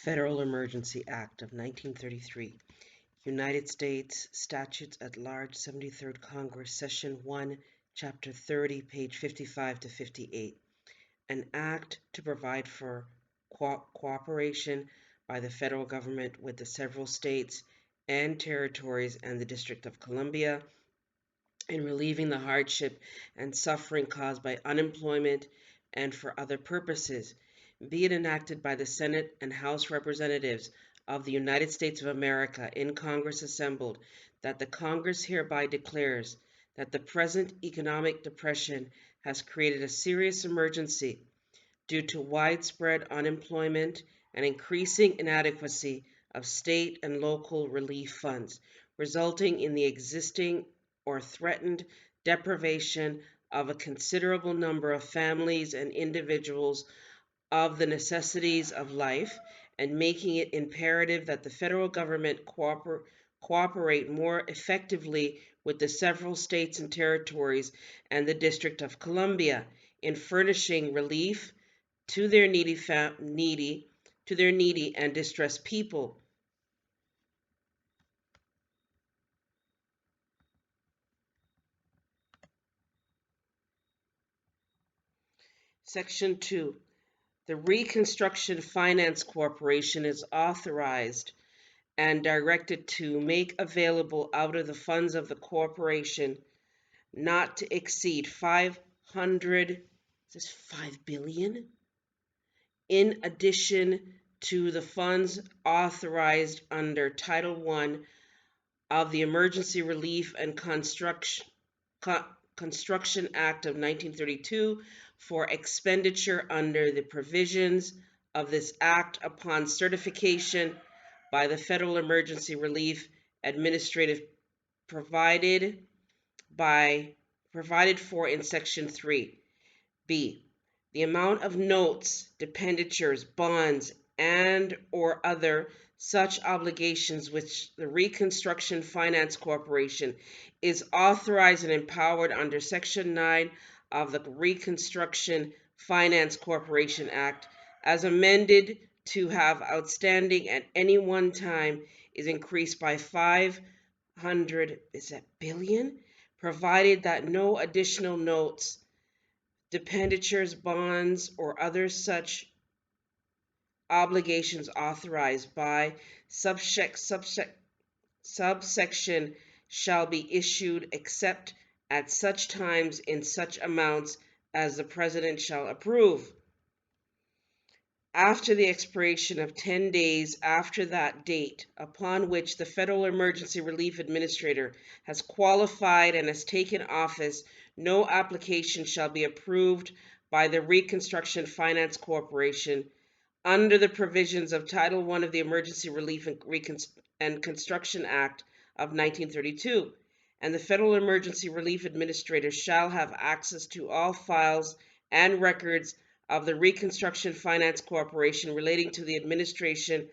Federal Emergency Act of 1933, United States Statutes at Large, 73rd Congress, Session 1, Chapter 30, page 55 to 58. An act to provide for cooperation by the federal government with the several states and territories and the District of Columbia in relieving the hardship and suffering caused by unemployment and for other purposes, be it enacted by the Senate and House Representatives of the United States of America in Congress assembled, that the Congress hereby declares that the present economic depression has created a serious emergency due to widespread unemployment and increasing inadequacy of state and local relief funds, resulting in the existing or threatened deprivation of a considerable number of families and individuals of the necessities of life, and making it imperative that the federal government cooperate more effectively with the several states and territories and the District of Columbia in furnishing relief to their needy and distressed people. Section 2. The Reconstruction Finance Corporation is authorized and directed to make available out of the funds of the corporation not to exceed 500, is this 5 billion? In addition to the funds authorized under Title I of the Emergency Relief and Construction Act of 1932 for expenditure under the provisions of this act upon certification by the Federal Emergency Relief Administrative provided for in Section 3. B. The amount of notes, debentures, bonds, and or other such obligations which the Reconstruction Finance Corporation is authorized and empowered under Section 9 of the Reconstruction Finance Corporation Act, as amended, to have outstanding at any one time is increased by 500 billion, provided that no additional notes, debentures, bonds, or other such obligations authorized by subsection shall be issued except at such times in such amounts as the President shall approve. After the expiration of 10 days after that date upon which the Federal Emergency Relief Administrator has qualified and has taken office, no application shall be approved by the Reconstruction Finance Corporation under the provisions of Title I of the Emergency Relief and Construction Act of 1932, and the Federal Emergency Relief Administrator shall have access to all files and records of the Reconstruction Finance Corporation relating to the administration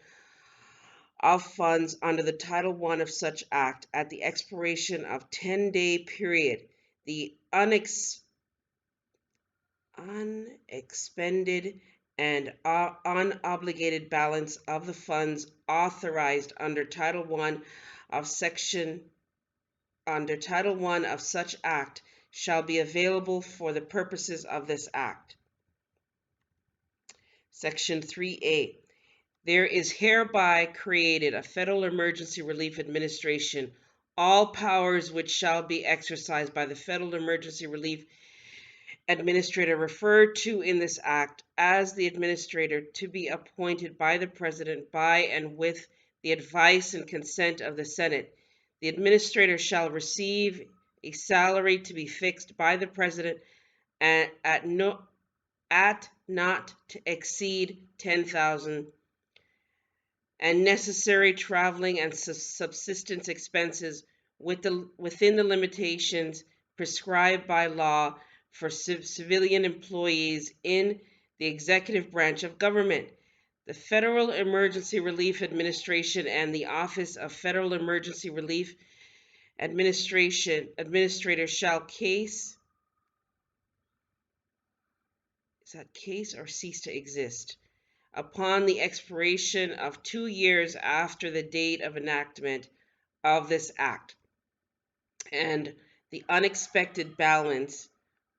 of funds under the Title I of such act at the expiration of 10-day period. The unexpended and unobligated balance of the funds authorized under Title I of such act shall be available for the purposes of this act. Section 3A. There is hereby created a Federal Emergency Relief Administration, all powers which shall be exercised by the Federal Emergency Relief Administrator referred to in this act as the administrator, to be appointed by the President by and with the advice and consent of the Senate. The administrator shall receive a salary to be fixed by the President at not to exceed 10,000, and necessary traveling and subsistence expenses within the limitations prescribed by law for civilian employees in the executive branch of government. The Federal Emergency Relief Administration and the Office of Federal Emergency Relief Administrator shall cease to exist. upon the expiration of 2 years after the date of enactment of this act, and the unexpected balance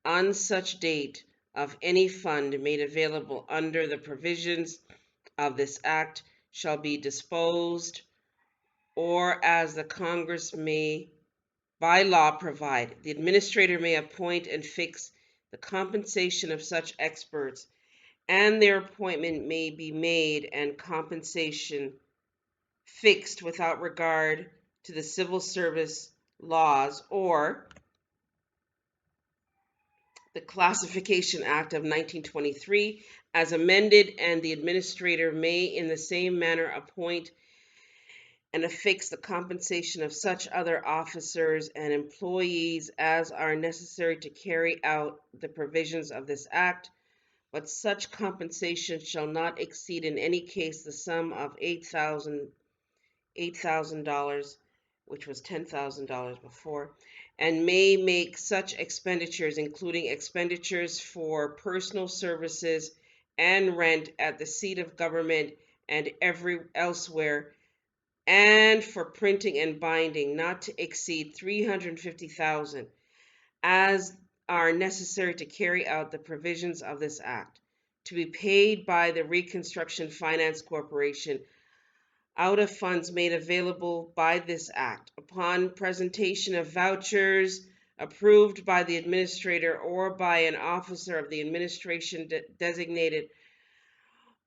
on such date of any fund made available under the provisions of this act shall be disposed, or as the Congress may by law provide. The administrator may appoint and fix the compensation of such experts, and their appointment may be made and compensation fixed without regard to the civil service laws or the Classification Act of 1923 as amended, and the administrator may in the same manner appoint and affix the compensation of such other officers and employees as are necessary to carry out the provisions of this act, but such compensation shall not exceed in any case the sum of $8,000, which was $10,000 before, and may make such expenditures, including expenditures for personal services and rent at the seat of government and elsewhere, and for printing and binding, not to exceed $350,000, as are necessary to carry out the provisions of this act, to be paid by the Reconstruction Finance Corporation out of funds made available by this act, upon presentation of vouchers approved by the administrator or by an officer of the administration designated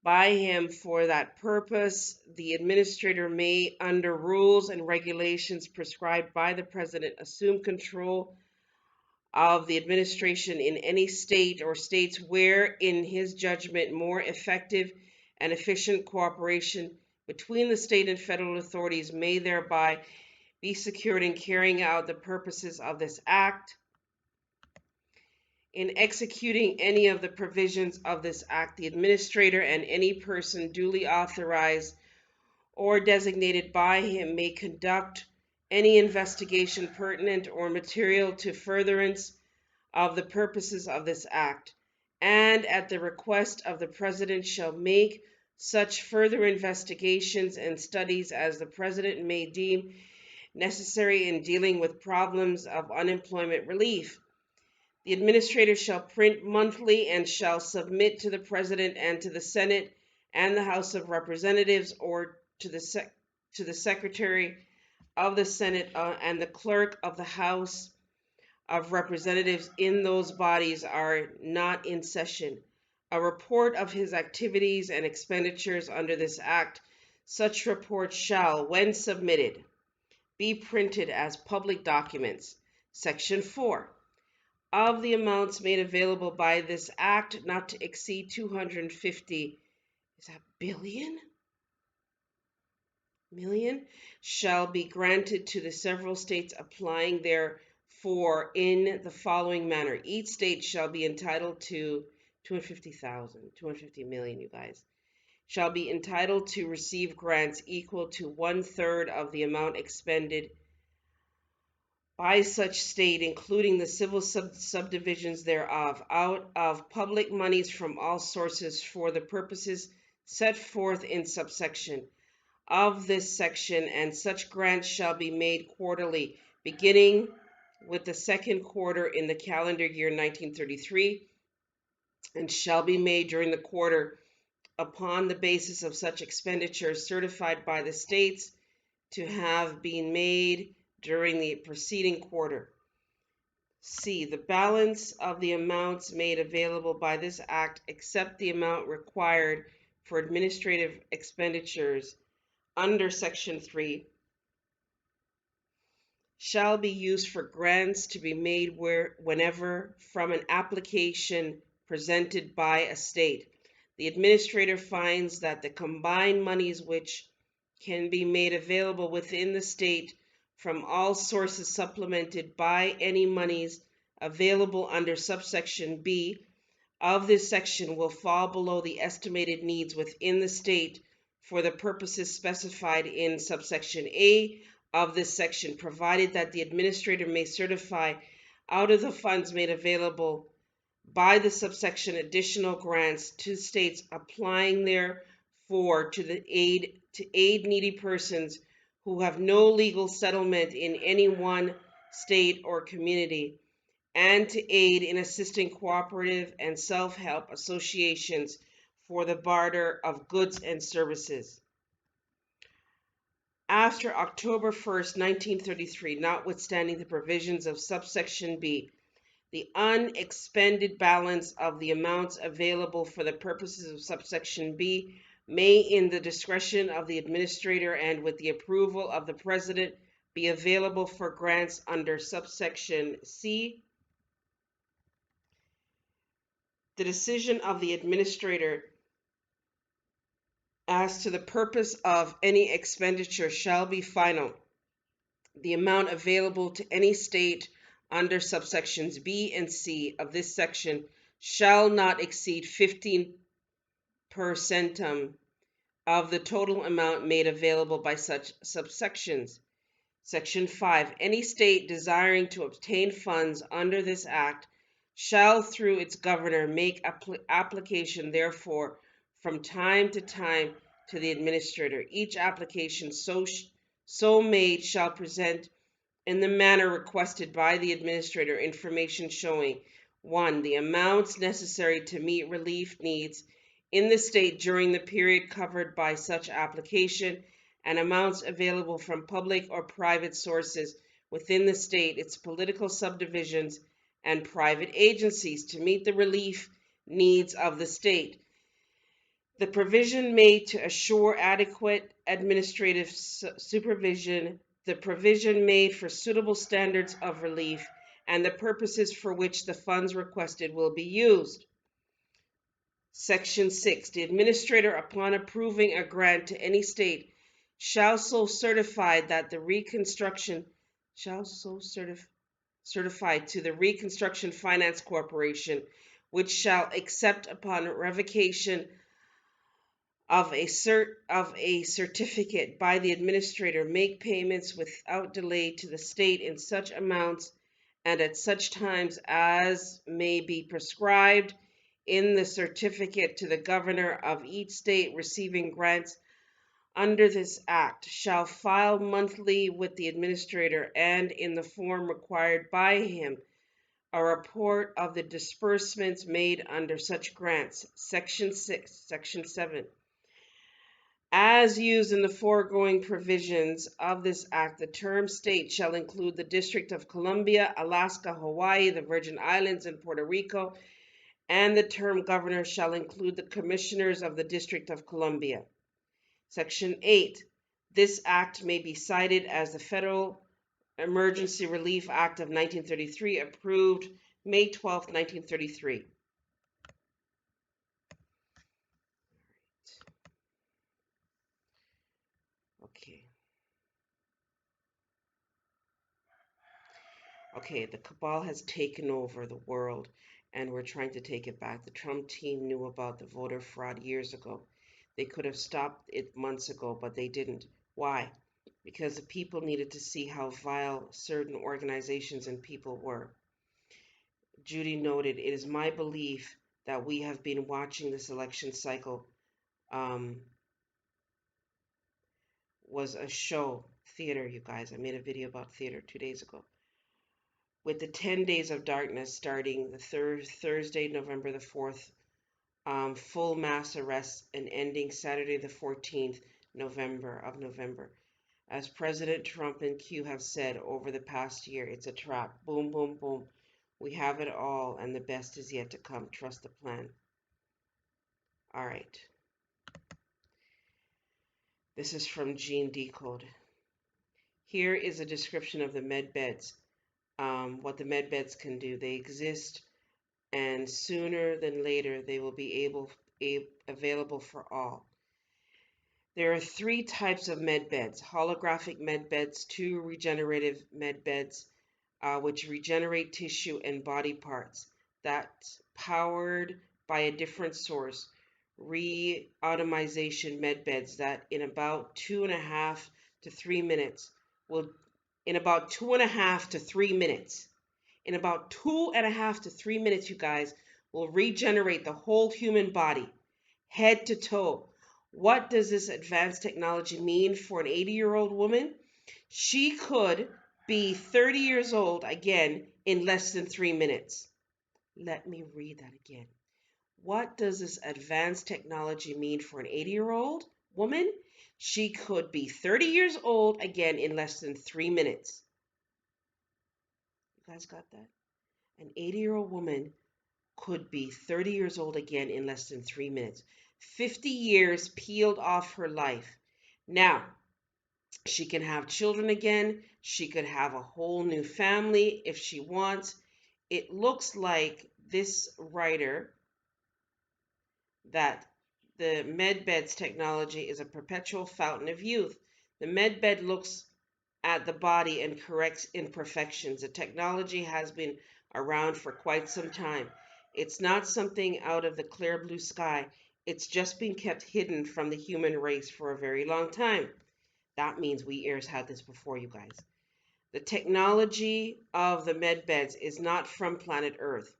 by him for that purpose. The administrator may, under rules and regulations prescribed by the president, assume control of the administration in any state or states where, in his judgment, more effective and efficient cooperation between the state and federal authorities may thereby be secured in carrying out the purposes of this act. In executing any of the provisions of this act, the administrator and any person duly authorized or designated by him may conduct any investigation pertinent or material to furtherance of the purposes of this act, and at the request of the President shall make such further investigations and studies as the President may deem necessary in dealing with problems of unemployment relief. The administrator shall print monthly and shall submit to the President and to the Senate and the House of Representatives, or to the Secretary of the Senate and the Clerk of the House of Representatives in those bodies are not in session, a report of his activities and expenditures under this act. Such report shall, when submitted, be printed as public documents. Section 4. Of the amounts made available by this act, not to exceed 250, is that billion? Million, shall be granted to the several states applying therefor in the following manner. Each state shall be entitled to 250 million, you guys, shall be entitled to receive grants equal to 1/3 of the amount expended by such state, including the civil subdivisions thereof, out of public monies from all sources for the purposes set forth in subsection of this section, and such grants shall be made quarterly, beginning with the second quarter in the calendar year 1933, and shall be made during the quarter upon the basis of such expenditures certified by the states to have been made during the preceding quarter. C. The balance of the amounts made available by this act, except the amount required for administrative expenditures under Section 3, shall be used for grants to be made whenever from an application presented by a state. The administrator finds that the combined monies which can be made available within the state from all sources supplemented by any monies available under subsection B of this section will fall below the estimated needs within the state for the purposes specified in subsection A of this section, provided that the administrator may certify out of the funds made available by the subsection additional grants to states applying therefore to aid needy persons who have no legal settlement in any one state or community, and to aid in assisting cooperative and self-help associations for the barter of goods and services. After October 1st, 1933, notwithstanding the provisions of subsection B, the unexpended balance of the amounts available for the purposes of subsection B may, in the discretion of the administrator and with the approval of the president, be available for grants under subsection C. The decision of the administrator as to the purpose of any expenditure shall be final. The amount available to any state under subsections B and C of this section shall not exceed 15% of the total amount made available by such subsections. Section 5. Any state desiring to obtain funds under this act shall, through its governor, make application therefor from time to time to the administrator. Each application so made shall present, in the manner requested by the administrator, information showing 1. The amounts necessary to meet relief needs in the state during the period covered by such application, and amounts available from public or private sources within the state, its political subdivisions, and private agencies to meet the relief needs of the state. The provision made to assure adequate administrative supervision, the provision made for suitable standards of relief, and the purposes for which the funds requested will be used. Section 6. The administrator, upon approving a grant to any state, shall so certify that the reconstruction certified to the Reconstruction Finance Corporation, which shall accept upon revocation of a certificate by the administrator, make payments without delay to the state in such amounts and at such times as may be prescribed in the certificate to the governor of each state receiving grants under this act, shall file monthly with the administrator and in the form required by him a report of the disbursements made under such grants. Section 6. Section 7. As used in the foregoing provisions of this act, the term state shall include the District of Columbia, Alaska, Hawaii, the Virgin Islands, and Puerto Rico, and the term governor shall include the commissioners of the District of Columbia. Section 8. This act may be cited as the Federal Emergency Relief Act of 1933, approved May 12, 1933. Okay. Okay, the cabal has taken over the world and we're trying to take it back. The Trump team knew about the voter fraud years ago. They could have stopped it months ago, but they didn't. Why? Because the people needed to see how vile certain organizations and people were. Judy noted, it is my belief that we have been watching this election cycle was a show, theater, you guys. I made a video about theater 2 days ago. With the 10 days of darkness starting the Thursday, November the 4th, full mass arrests, and ending Saturday the 14th November. As President Trump and Q have said over the past year, it's a trap. Boom, boom, boom. We have it all, and the best is yet to come. Trust the plan. All right. This is from Gene Decode. Here is a description of the med beds. What the med beds can do. They exist, and sooner than later they will be available for all. There are 3 types of med beds: holographic med beds, 2 regenerative med beds, which regenerate tissue and body parts, that's powered by a different source, re-atomization med beds that in about 2.5 to 3 minutes will in about 2.5 to 3 minutes. In about 2.5 to 3 minutes, you guys, will regenerate the whole human body, head to toe. What does this advanced technology mean for an 80-year-old woman? She could be 30 years old again in less than 3 minutes. Let me read that again. What does this advanced technology mean for an 80-year-old woman? She could be 30 years old again in less than 3 minutes. You guys got that? An 80-year-old woman could be 30 years old again in less than 3 minutes. 50 years peeled off her life. Now, she can have children again. She could have a whole new family if she wants. It looks like this writer that the medbed's technology is a perpetual fountain of youth. The medbed looks at the body and corrects imperfections. The technology has been around for quite some time. It's not something out of the clear blue sky. It's just been kept hidden from the human race for a very long time. That means we heirs had this before you guys. The technology of the medbeds is not from planet Earth.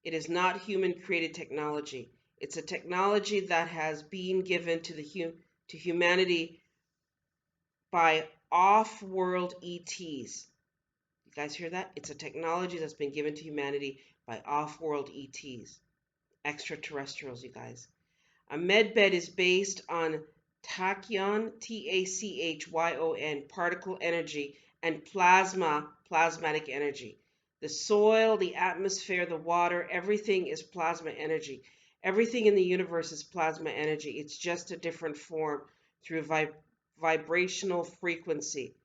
It is not human created technology. It's a technology that has been given to humanity by off-world ETs. You guys hear that? It's a technology that's been given to humanity by off-world ETs, extraterrestrials, you guys. A medbed is based on tachyon, T-A-C-H-Y-O-N, particle energy, and plasmatic energy. The soil, the atmosphere, the water, everything is plasma energy. Everything in the universe is plasma energy. It's just a different form through vibrational frequency.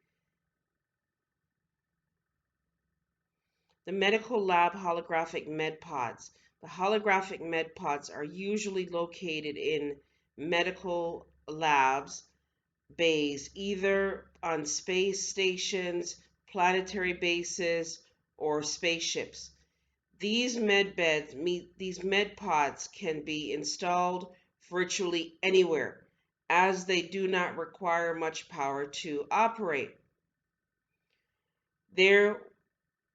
The medical lab holographic med pods. The holographic med pods are usually located in medical labs, bays, either on space stations, planetary bases, or spaceships. These med pods can be installed virtually anywhere, as they do not require much power to operate. There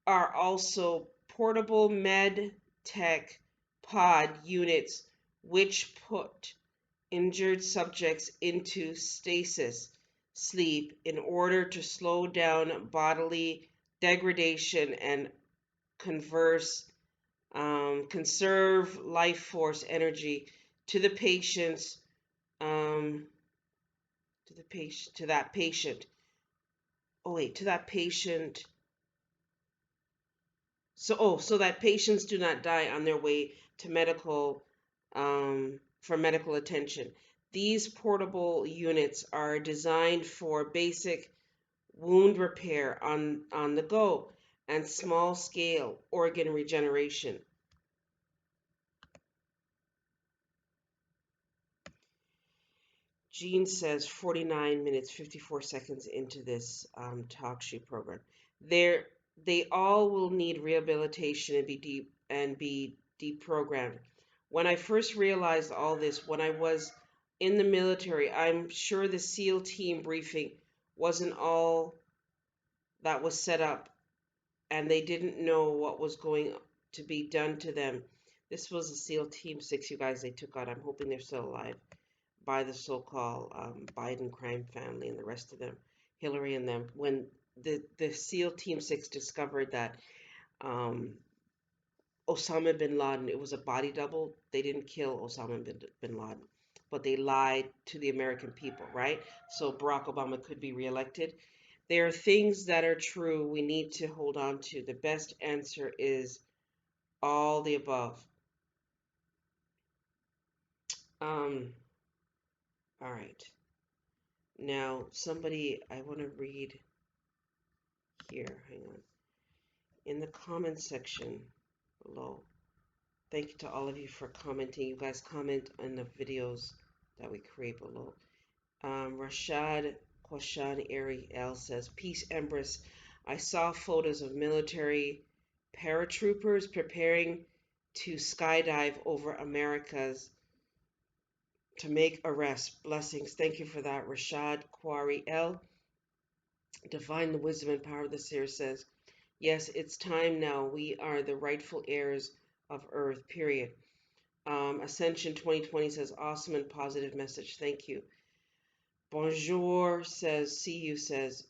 are also portable med tech pod units which put injured subjects into stasis sleep in order to slow down bodily degradation and conserve life force energy to the patient's to that patient. Oh wait, to that patient. So that patients do not die on their way to for medical attention. These portable units are designed for basic wound repair on the go and small scale organ regeneration. Jean says 49 minutes 54 seconds into this talk show program. They all will need rehabilitation and be deprogrammed. When I first realized all this, when I was in the military, I'm sure the SEAL team briefing wasn't all that was set up, and they didn't know what was going to be done to them. This was a SEAL Team 6, you guys, they took out. I'm hoping they're still alive, by the so-called Biden crime family and the rest of them, Hillary and them. When the SEAL Team 6 discovered that Osama bin Laden, it was a body double. They didn't kill Osama bin Laden, but they lied to the American people, right? So Barack Obama could be reelected. There are things that are true we need to hold on to. The best answer is all the above. All right. Now, I want to read here. Hang on. In the comment section below. Thank you to all of you for commenting. You guys comment on the videos that we create below. Rashad Kwashan Ariel says, Peace, Empress. I saw photos of military paratroopers preparing to skydive over Americas to make arrests. Blessings. Thank you for that, Rashad Kwariel. Divine the wisdom and power of the seer says, yes, it's time now. We are the rightful heirs of Earth, period. Ascension 2020 says, awesome and positive message. Thank you. Bonjour says, see you says,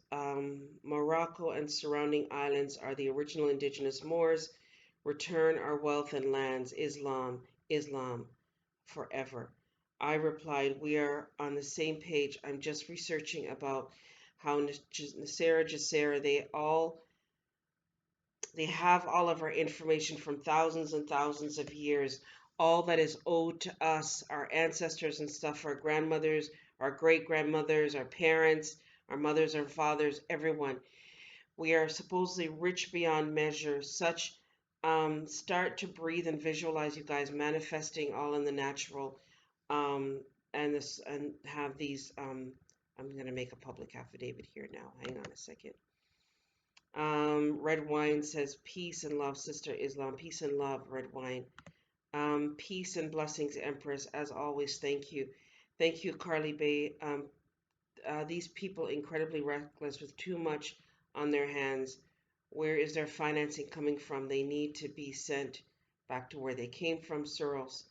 Morocco and surrounding islands are the original indigenous Moors. Return our wealth and lands. Islam, Islam, forever. I replied, we are on the same page. I'm just researching about how Nasera Jassera, they have all of our information from thousands and thousands of years. All that is owed to us, our ancestors and stuff, our grandmothers, our great grandmothers, our parents, our mothers, our fathers, everyone. We are supposedly rich beyond measure. Such start to breathe and visualize, you guys, manifesting all in the natural, and have these. I'm gonna make a public affidavit here now. Hang on a second. Red wine says peace and love, sister Islam. Peace and love, red wine. Peace and blessings, Empress. As always, thank you. Thank you, Carly Bay. These people incredibly reckless with too much on their hands. Where is their financing coming from? They need to be sent back to where they came from, Soros.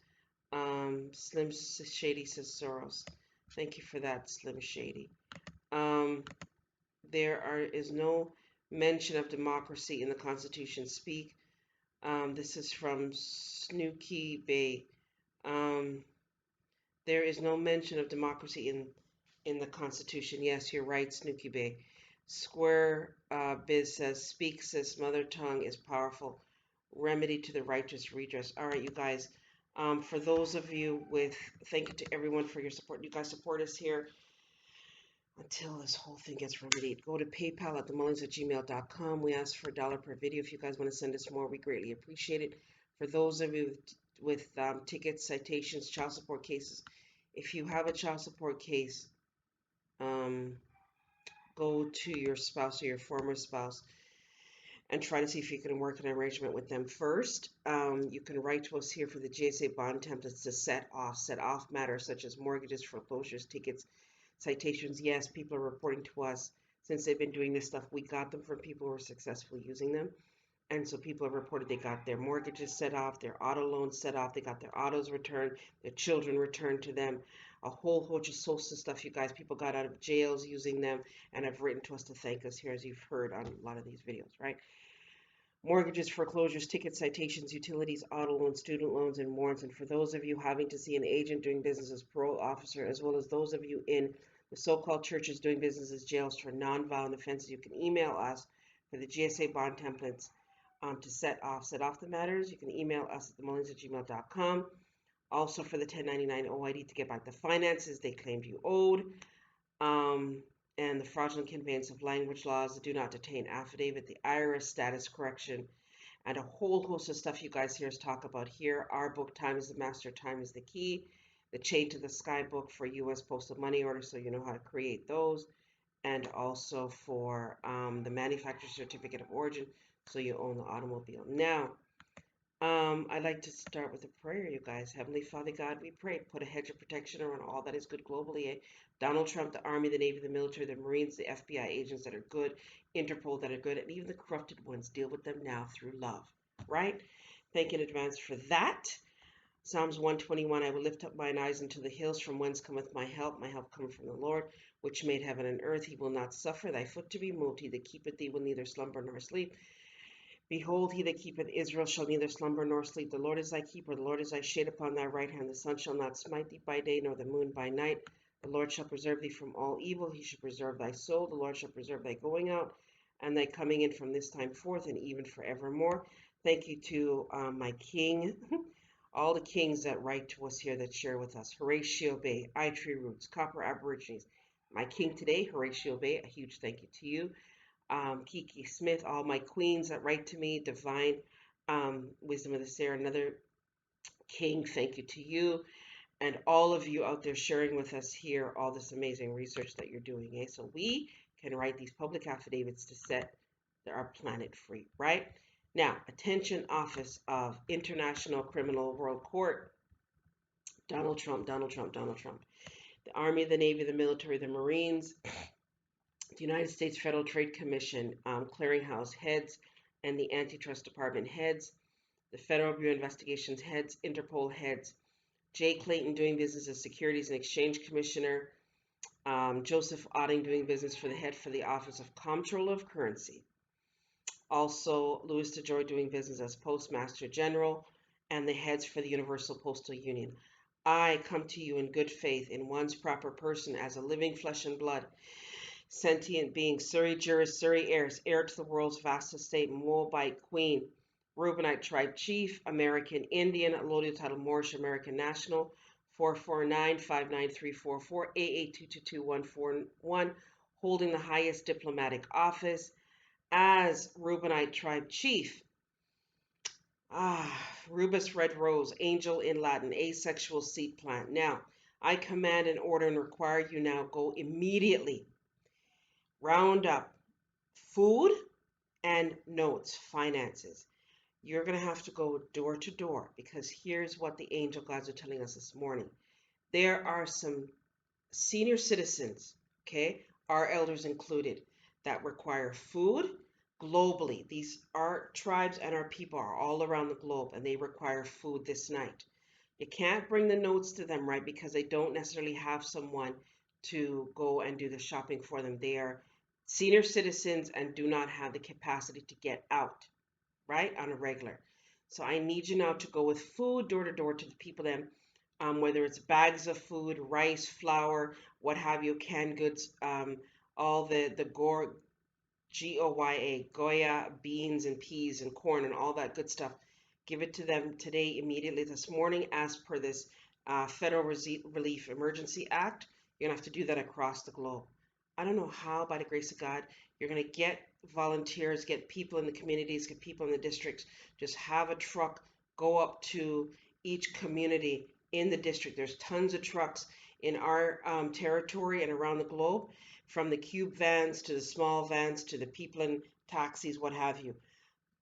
Slim Shady says Soros. Thank you for that, Slim Shady. Is no mention of democracy in the Constitution. Speak. This is from Snooky Bay. There is no mention of democracy in the Constitution. Yes, you're right, Snooky Bay. Square Biz says, speak, sis, mother tongue is powerful. Remedy to the righteous redress. All right, you guys. For those of you thank you to everyone for your support. You guys support us here until this whole thing gets remedied. Go to PayPal at themullings@gmail.com. We ask for $1 per video. If you guys want to send us more, we greatly appreciate it. For those of you with tickets, citations, child support cases, if you have a child support case, go to your spouse or your former spouse and try to see if you can work an arrangement with them first. You can write to us here for the GSA bond templates to set off matters such as mortgages, foreclosures, tickets, citations. Yes, people are reporting to us since they've been doing this stuff. We got them from people who are successfully using them. And so people have reported they got their mortgages set off, their auto loans set off, they got their autos returned, their children returned to them, a whole host of social stuff, you guys. People got out of jails using them and have written to us to thank us here, as you've heard on a lot of these videos, right? Mortgages, foreclosures, tickets, citations, utilities, auto loans, student loans, and warrants. And for those of you having to see an agent doing business as parole officer, as well as those of you in the so-called churches doing business as jails for non-violent offenses, you can email us for the GSA bond templates to set off the matters. You can email us at themullings@gmail.com. Also for the 1099 OID to get back the finances they claimed you owed. And the fraudulent conveyance of language laws, the do not detain affidavit, the IRS status correction, and a whole host of stuff you guys hear us talk about here. Our book, Time is the Master, Time is the Key. The Chain to the Sky book for U.S. Postal Money Order, so you know how to create those. And also for the manufacturer certificate of origin, so you own the automobile. Now, I'd like to start with a prayer, you guys. Heavenly Father God, we pray, put a hedge of protection around all that is good globally. Donald Trump, the Army, the Navy, the military, the Marines, the FBI agents that are good, Interpol that are good, and even the corrupted ones, deal with them now through love, right? Thank you in advance for that. Psalms 121, I will lift up mine eyes into the hills, from whence cometh my help. My help cometh from the Lord, which made heaven and earth. He will not suffer thy foot to be moved. He that keepeth thee will neither slumber nor sleep. Behold, he that keepeth Israel shall neither slumber nor sleep. The Lord is thy keeper, the Lord is thy shade upon thy right hand. The sun shall not smite thee by day, nor the moon by night. The Lord shall preserve thee from all evil. He shall preserve thy soul. The Lord shall preserve thy going out and thy coming in from this time forth and even forevermore. Thank you to my king, all the kings that write to us here that share with us. Horatio Bay, Tree Roots, Copper Aborigines. My king today, Horatio Bay, a huge thank you to you. Kiki Smith, all my queens that write to me, Divine Wisdom of the Sarah, another king, thank you to you, and all of you out there sharing with us here all this amazing research that you're doing, so we can write these public affidavits to set our planet free, right? Now, attention, Office of International Criminal World Court, Donald Trump, Donald Trump, Donald Trump. The Army, the Navy, the military, the Marines, the United States Federal Trade Commission clearinghouse heads and the Antitrust Department heads, the Federal Bureau of Investigations heads, Interpol heads, Jay Clayton doing business as Securities and Exchange Commissioner, Joseph Otting doing business for the head for the Office of Comptroller of Currency. Also, Louis DeJoy doing business as Postmaster General, and the heads for the Universal Postal Union. I come to you in good faith in one's proper person as a living flesh and blood, sentient being, Surrey Juris, Surrey heirs, heir to the world's vast estate, Moabite queen, Reubenite tribe chief, American Indian, allodial title Moorish American national, 449-59344, AA222-141, holding the highest diplomatic office as Reubenite tribe chief. Rubus red rose, angel in Latin, asexual seed plant. Now, I command and order and require you now go immediately, round up food and notes, finances. You're going to have to go door to door because here's what the angel gods are telling us this morning. There are some senior citizens, okay, our elders included, that require food globally. These our tribes and our people are all around the globe and they require food this night. You can't bring the notes to them, right, because they don't necessarily have someone to go and do the shopping for them. They are senior citizens and do not have the capacity to get out, right, on a regular. So I need you now to go with food door to door to the people then, whether it's bags of food, rice, flour, what have you, canned goods, all the Goya, beans and peas and corn and all that good stuff. Give it to them today, immediately this morning, as per this Federal Relief Emergency Act. You're going to have to do that across the globe. I don't know how, by the grace of God, you're going to get volunteers, get people in the communities, get people in the districts. Just have a truck go up to each community in the district. There's tons of trucks in our territory and around the globe, from the cube vans to the small vans to the people in taxis, what have you.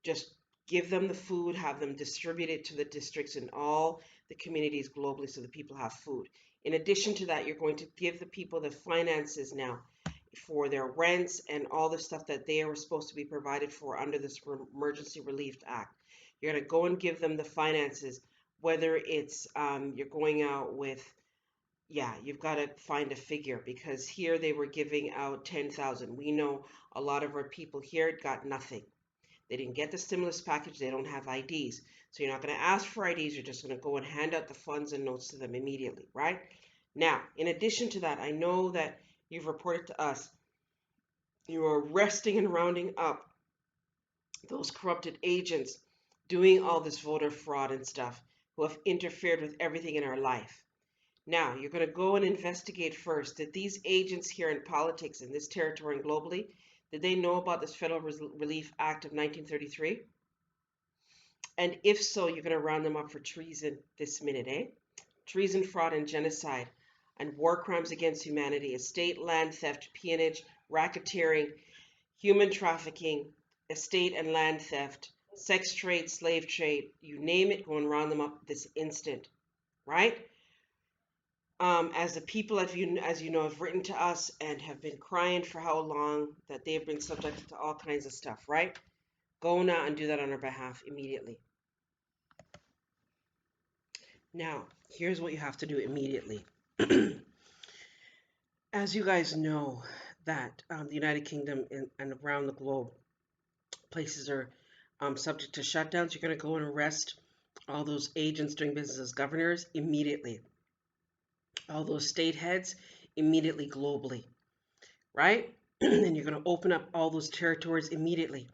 Just give them the food, have them distribute it to the districts in all the communities globally so the people have food. In addition to that, you're going to give the people the finances now for their rents and all the stuff that they are supposed to be provided for under this Emergency Relief Act. You're going to go and give them the finances, whether it's you're going out with, yeah, you've got to find a figure because here they were giving out 10,000. We know a lot of our people here got nothing. They didn't get the stimulus package. They don't have IDs. So you're not going to ask for IDs. You're just going to go and hand out the funds and notes to them immediately, right? Now, in addition to that, I know that you've reported to us you are arresting and rounding up those corrupted agents doing all this voter fraud and stuff who have interfered with everything in our life. Now, you're going to go and investigate first. Did these agents here in politics in this territory and globally, did they know about this Federal Relief Act of 1933? And if so, you're going to round them up for treason this minute, eh? Treason, fraud, and genocide, and war crimes against humanity, estate, land theft, peonage, racketeering, human trafficking, estate and land theft, sex trade, slave trade, you name it, go and round them up this instant, right? As the people, as you know, have written to us and have been crying for how long that they've been subject to all kinds of stuff, right? Go now and do that on our behalf immediately. Now, here's what you have to do immediately. As you guys know, that the United Kingdom and around the globe, places are subject to shutdowns. You're going to go and arrest all those agents doing business as governors immediately. All those state heads immediately globally, right? And you're going to open up all those territories immediately.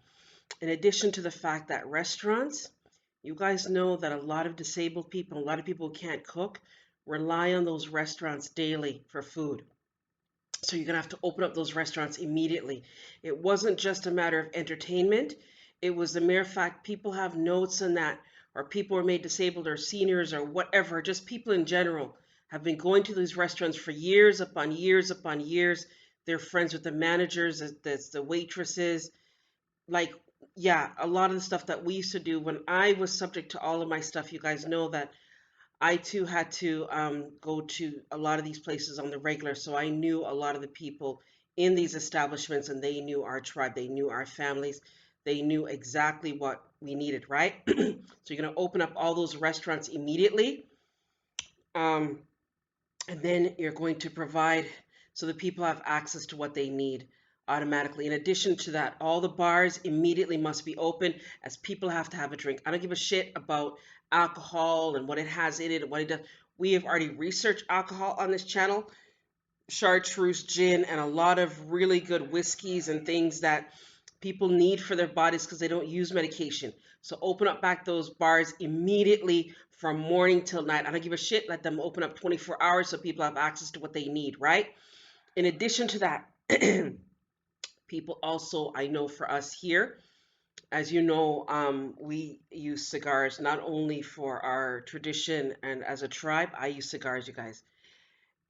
In addition to the fact that restaurants, you guys know that a lot of disabled people, a lot of people who can't cook, rely on those restaurants daily for food. So you're going to have to open up those restaurants immediately. It wasn't just a matter of entertainment. It was the mere fact people have notes on that, or people are made disabled, or seniors, or whatever, just people in general have been going to these restaurants for years upon years upon years. They're friends with the managers, the waitresses. Like, yeah, a lot of the stuff that we used to do when I was subject to all of my stuff, you guys know that I too had to go to a lot of these places on the regular, so I knew a lot of the people in these establishments, and they knew our tribe, they knew our families. They knew exactly what we needed, right? So you're going to open up all those restaurants immediately. Um, and then you're going to provide so the people have access to what they need automatically. In addition to that, all the bars immediately must be open as people have to have a drink. I don't give a shit about alcohol and what it has in it and what it does. We have already researched alcohol on this channel, chartreuse gin, and a lot of really good whiskeys and things that people need for their bodies because they don't use medication. So open up back those bars immediately from morning till night. I don't give a shit. Let them open up 24 hours so people have access to what they need, right? In addition to that, people also, I know for us here, as you know, we use cigars not only for our tradition and as a tribe. I use cigars, you guys,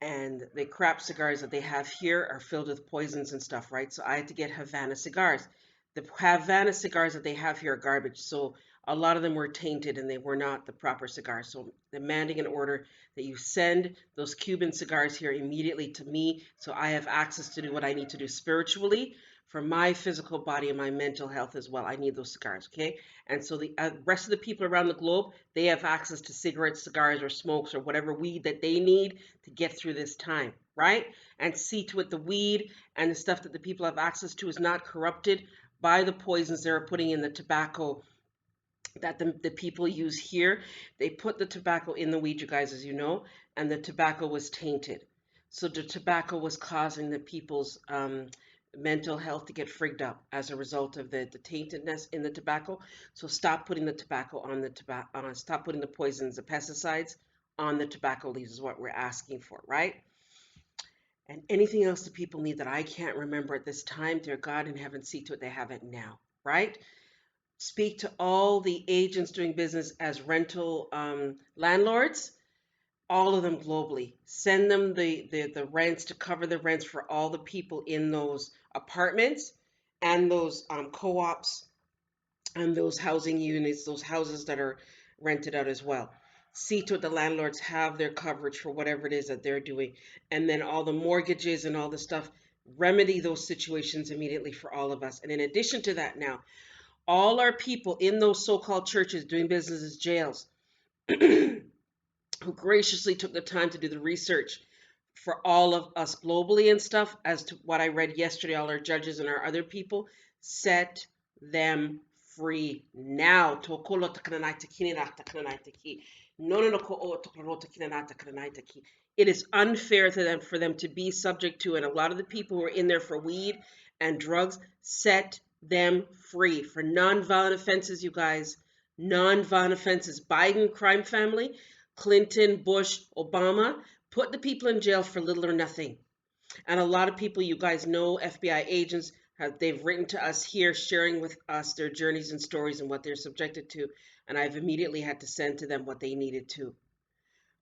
and the crap cigars that they have here are filled with poisons and stuff, right? So I had to get Havana cigars. The Havana cigars that they have here are garbage. So a lot of them were tainted and they were not the proper cigars. So demanding an order that you send those Cuban cigars here immediately to me so I have access to do what I need to do spiritually for my physical body and my mental health as well. I need those cigars, okay? And so the rest of the people around the globe, they have access to cigarettes, cigars, or smokes, or whatever weed that they need to get through this time, right? And see to it the weed and the stuff that the people have access to is not corrupted by the poisons they're putting in the tobacco that the people use here. They put the tobacco in the weed, you guys, as you know, and the tobacco was tainted. So the tobacco was causing the people's mental health to get frigged up as a result of the taintedness in the tobacco. So stop putting the tobacco on the tobacco, stop putting the poisons, the pesticides on the tobacco leaves is what we're asking for, right? And anything else the people need that I can't remember at this time, dear God in heaven, see to it they have it now, right? Speak to all the agents doing business as rental landlords, all of them globally. Send them the rents to cover the rents for all the people in those apartments and those co-ops and those housing units, those houses that are rented out as well. See to it the landlords have their coverage for whatever it is that they're doing. And then all the mortgages and all the stuff, remedy those situations immediately for all of us. And in addition to that, now, all our people in those so-called churches doing business as jails who graciously took the time to do the research for all of us globally and stuff as to what I read yesterday, all our judges and our other people, set them free now. It is unfair to them for them to be subject to, and a lot of the people who are in there for weed and drugs, set them free for non-violent offenses, you guys. Non-violent offenses. Biden crime family, Clinton, Bush, Obama, put the people in jail for little or nothing. And a lot of people, you guys know, FBI agents, they've written to us here, sharing with us their journeys and stories and what they're subjected to. And I've immediately had to send to them what they needed to.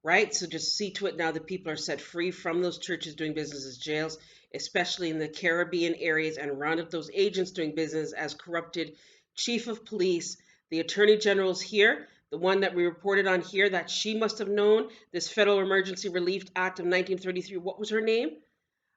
Right? So just see to it now that people are set free from those churches doing business as jails, especially in the Caribbean areas, and round up those agents doing business as corrupted chief of police. The attorney general's here, the one that we reported on here, that she must have known this Federal Emergency Relief Act of 1933. What was her name?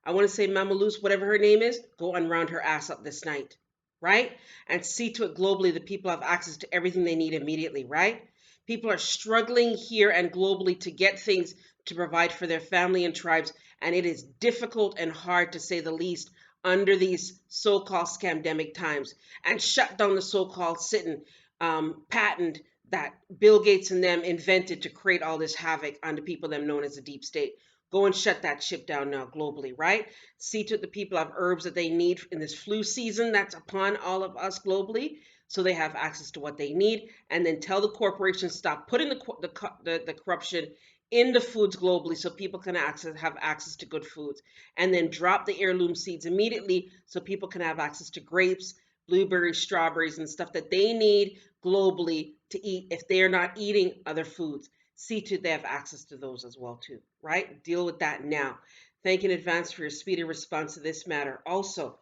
I want to say Mamaluz, whatever her name is, go and round her ass up this night, right? And see to it globally that people have access to everything they need immediately, right? People are struggling here and globally to get things to provide for their family and tribes, and it is difficult and hard to say the least under these so-called scamdemic times. And shut down the so-called sitting patent that Bill Gates and them invented to create all this havoc on the people them known as the deep state. Go and shut that ship down now globally, right? See to it the people have herbs that they need in this flu season that's upon all of us globally, so they have access to what they need. And then tell the corporations stop putting the corruption in the foods globally so people can have access to good foods. And then drop the heirloom seeds immediately so people can have access to grapes, blueberries, strawberries, and stuff that they need globally to eat if they are not eating other foods. See to they have access to those as well too, right? Deal with that now. Thank you in advance for your speedy response to this matter. Also,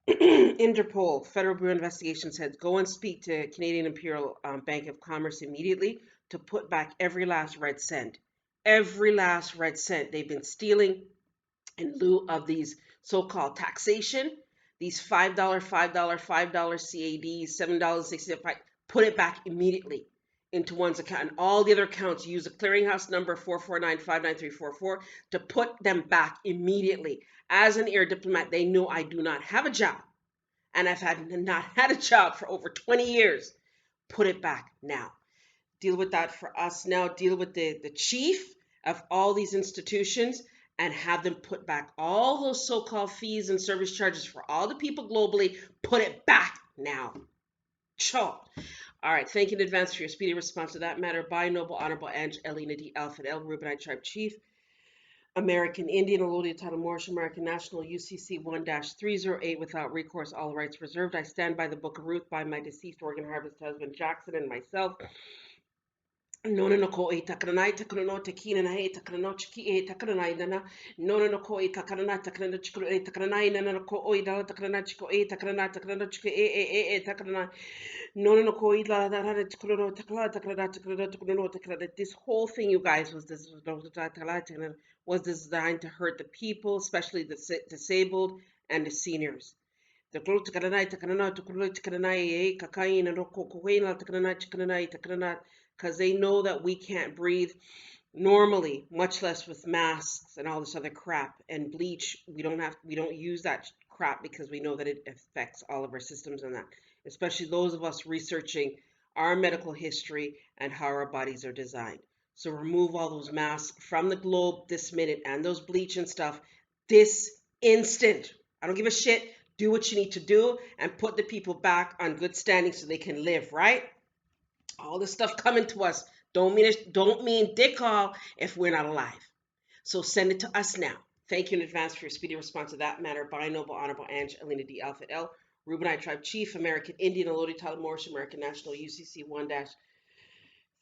Interpol, Federal Bureau of Investigation said, go and speak to Canadian Imperial Bank of Commerce immediately to put back every last red cent. Every last red cent they've been stealing in lieu of these so-called taxation. These $5 CADs, $7.65, put it back immediately into one's account. And all the other accounts, use the clearinghouse number 449-59344 to put them back immediately. As an air diplomat, they know I do not have a job, and I've not had a job for over 20 years. Put it back now. Deal with that for us now. Deal with the chief of all these institutions and have them put back all those so-called fees and service charges for all the people globally. Put it back now. Cho. All right. Thank you in advance for your speedy response to that matter. By Noble Honorable Ange Elena D. Alpha L. Reubenite Tribe Chief, American Indian, Alodia Title Moorish, American National, UCC 1-308, without recourse, all rights reserved. I stand by the Book of Ruth by my deceased Oregon Harvest husband Jackson and myself. Nona no ko e takranai takrano te kina na e takrano chiki e takranai nana. Nona no ko e kakarana takrano chiko e takranai nana no ko o i dala takrana chiko e takrana takrano chiko e takrana. Nona no ko i dala dala chiko takrana takrana takrana. This whole thing, you guys, was designed to hurt the people, especially the disabled and the seniors. The because they know that we can't breathe normally, much less with masks and all this other crap. And bleach, we don't use that crap because we know that it affects all of our systems and that, especially those of us researching our medical history and how our bodies are designed. So remove all those masks from the globe this minute and those bleach and stuff this instant. I don't give a shit. Do what you need to do and put the people back on good standing so they can live, right? All this stuff coming to us don't mean dick all if we're not alive. So send it to us now. Thank you in advance for your speedy response to that matter. By Noble Honorable Ange Elena D. Alpha L. Reubenite Tribe Chief, American Indian, Elodie Tyler Morris, American National, UCC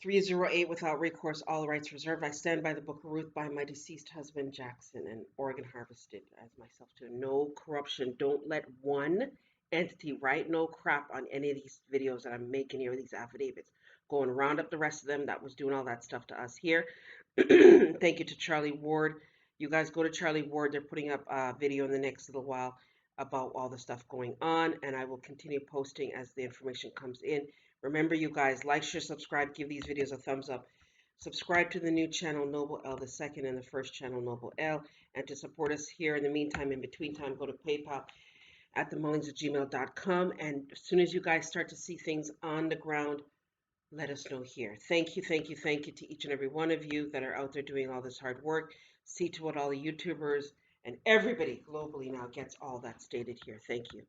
1-308, without recourse, all rights reserved. I stand by the Book of Ruth by my deceased husband Jackson and Oregon Harvested as myself too. No corruption. Don't let one entity write no crap on any of these videos that I'm making here, these affidavits. Go and round up the rest of them that was doing all that stuff to us here. Thank you to Charlie Ward. You guys go to Charlie Ward. They're putting up a video in the next little while about all the stuff going on, and I will continue posting as the information comes in. Remember, you guys, like, share, subscribe, give these videos a thumbs up. Subscribe to the new channel, Noble L, the second, and the first channel, Noble L. And to support us here in the meantime, in between time, go to PayPal at themullings@gmail.com. And as soon as you guys start to see things on the ground, let us know here. Thank you, thank you, thank you to each and every one of you that are out there doing all this hard work. See to what all the YouTubers and everybody globally now gets all that stated here. Thank you.